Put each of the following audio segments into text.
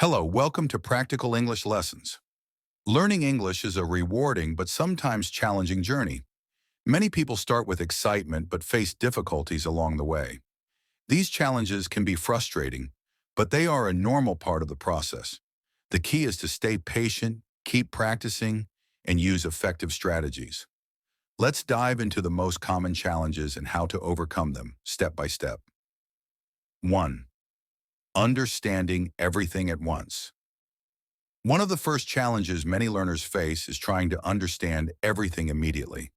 Hello, welcome to Practical English Lessons. Learning English is a rewarding but sometimes challenging journey. Many people start with excitement but face difficulties along the way. These challenges can be frustrating, but they are a normal part of the process. The key is to stay patient, keep practicing, and use effective strategies. Let's dive into the most common challenges and how to overcome them, step by step. 1. Understanding everything at once. One of the first challenges many learners face is trying to understand everything immediately.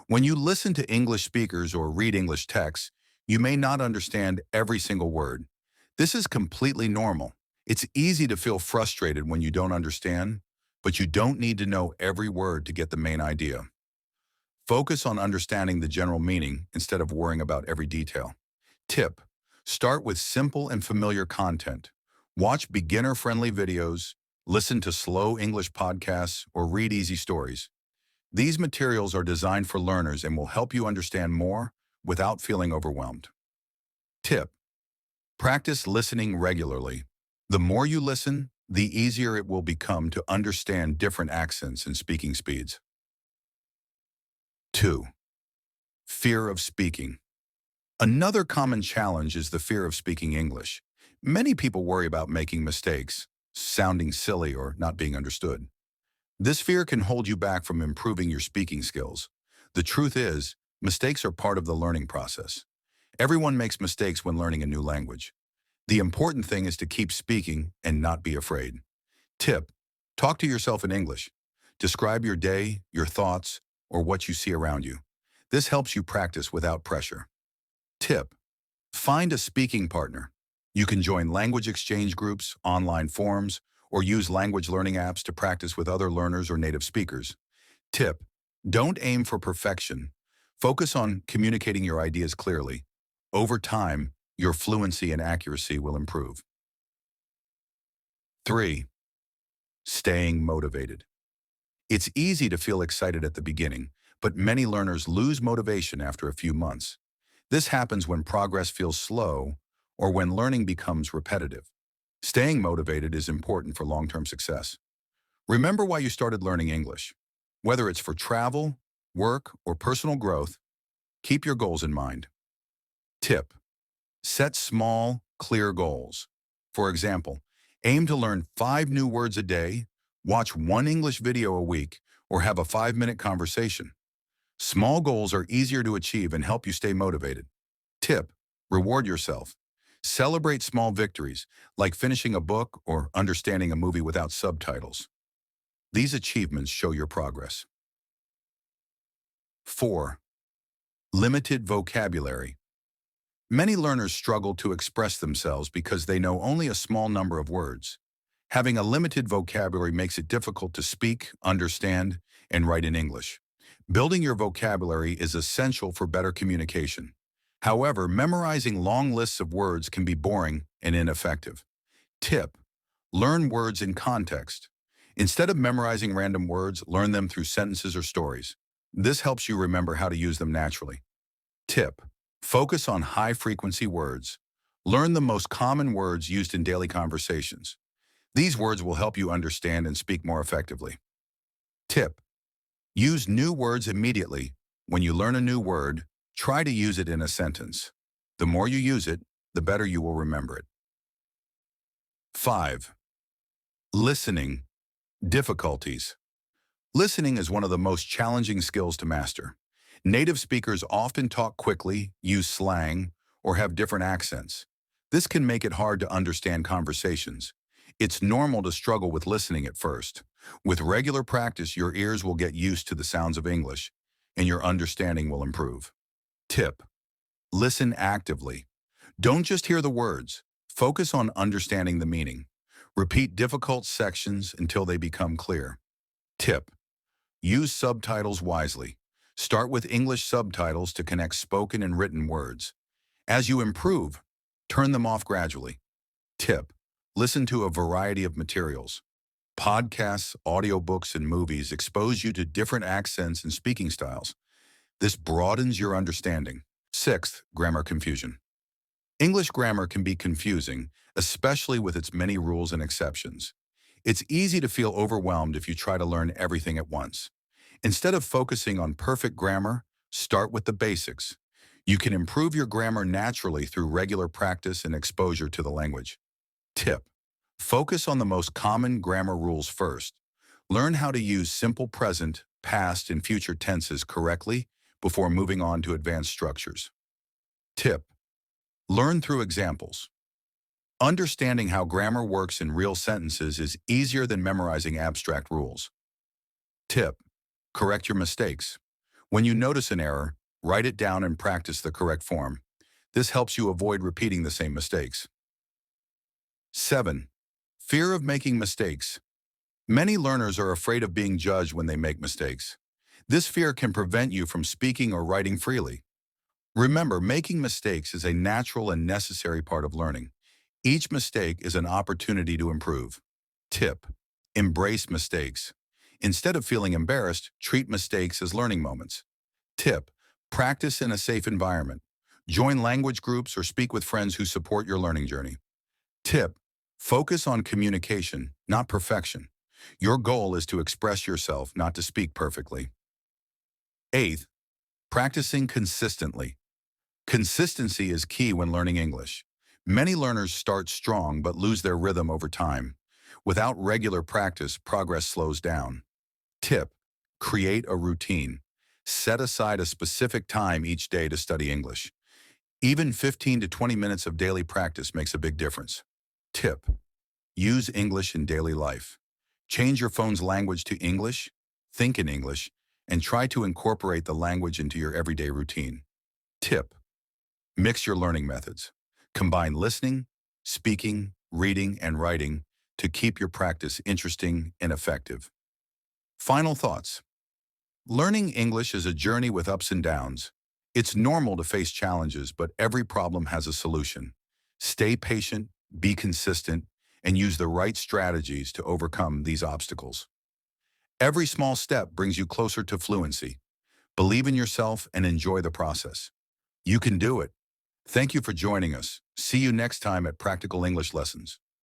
When you listen to English speakers or read English texts, you may not understand every single word. This is completely normal. It's easy to feel frustrated when you don't understand, but you don't need to know every word to get the main idea. Focus on understanding the general meaning instead of worrying about every detail. Tip: start with simple and familiar content. Watch beginner-friendly videos, listen to slow English podcasts, or read easy stories. These materials are designed for learners and will help you understand more without feeling overwhelmed. Tip: practice listening regularly. The more you listen, the easier it will become to understand different accents and speaking speeds. 2. Fear of speaking. Another common challenge is the fear of speaking English. Many people worry about making mistakes, sounding silly, or not being understood. This fear can hold you back from improving your speaking skills. The truth is, mistakes are part of the learning process. Everyone makes mistakes when learning a new language. The important thing is to keep speaking and not be afraid. Tip: talk to yourself in English. Describe your day, your thoughts, or what you see around you. This helps you practice without pressure. Tip: find a speaking partner. You can join language exchange groups, online forums, or use language learning apps to practice with other learners or native speakers. Tip: don't aim for perfection. Focus on communicating your ideas clearly. Over time, your fluency and accuracy will improve. 3. Staying motivated. It's easy to feel excited at the beginning, but many learners lose motivation after a few months. This happens when progress feels slow or when learning becomes repetitive. Staying motivated is important for long-term success. Remember why you started learning English. Whether it's for travel, work, or personal growth, keep your goals in mind. Tip: set small, clear goals. For example, aim to learn 5 new words a day, watch 1 English video a week, or have a 5-minute conversation. Small goals are easier to achieve and help you stay motivated. Tip: reward yourself. Celebrate small victories, like finishing a book or understanding a movie without subtitles. These achievements show your progress. 4. Limited vocabulary. Many learners struggle to express themselves because they know only a small number of words. Having a limited vocabulary makes it difficult to speak, understand, and write in English. Building your vocabulary is essential for better communication. However, memorizing long lists of words can be boring and ineffective. Tip: learn words in context. Instead of memorizing random words, learn them through sentences or stories. This helps you remember how to use them naturally. Tip: focus on high-frequency words. Learn the most common words used in daily conversations. These words will help you understand and speak more effectively. Tip: use new words immediately. When you learn a new word, try to use it in a sentence. The more you use it, the better you will remember it. 5. Listening. Difficulties. Listening is one of the most challenging skills to master. Native speakers often talk quickly, use slang, or have different accents. This can make it hard to understand conversations. It's normal to struggle with listening at first. With regular practice, your ears will get used to the sounds of English, and your understanding will improve. Tip: listen actively. Don't just hear the words. Focus on understanding the meaning. Repeat difficult sections until they become clear. Tip: use subtitles wisely. Start with English subtitles to connect spoken and written words. As you improve, turn them off gradually. Tip: listen to a variety of materials. Podcasts, audiobooks, and movies expose you to different accents and speaking styles. This broadens your understanding. 6. Grammar confusion. English grammar can be confusing, especially with its many rules and exceptions. It's easy to feel overwhelmed if you try to learn everything at once. Instead of focusing on perfect grammar, start with the basics. You can improve your grammar naturally through regular practice and exposure to the language. Tip: focus on the most common grammar rules first. Learn how to use simple present, past, and future tenses correctly before moving on to advanced structures. Tip: learn through examples. Understanding how grammar works in real sentences is easier than memorizing abstract rules. Tip: correct your mistakes. When you notice an error, write it down and practice the correct form. This helps you avoid repeating the same mistakes. 7. Fear of making mistakes. Many learners are afraid of being judged when they make mistakes. This fear can prevent you from speaking or writing freely. Remember, making mistakes is a natural and necessary part of learning. Each mistake is an opportunity to improve. Tip: embrace mistakes. Instead of feeling embarrassed, treat mistakes as learning moments. Tip: practice in a safe environment. Join language groups or speak with friends who support your learning journey. Tip: focus on communication, not perfection. Your goal is to express yourself, not to speak perfectly. 8th, practicing consistently. Consistency is key when learning English. Many learners start strong but lose their rhythm over time. Without regular practice, progress slows down. Tip: create a routine. Set aside a specific time each day to study English. Even 15 to 20 minutes of daily practice makes a big difference. Tip: use English in daily life. Change your phone's language to English, think in English, and try to incorporate the language into your everyday routine. Tip: mix your learning methods. Combine listening, speaking, reading, and writing to keep your practice interesting and effective. Final thoughts. Learning English is a journey with ups and downs. It's normal to face challenges, but every problem has a solution. Stay patient, be consistent, and use the right strategies to overcome these obstacles. Every small step brings you closer to fluency. Believe in yourself and enjoy the process. You can do it. Thank you for joining us. See you next time at Practical English Lessons.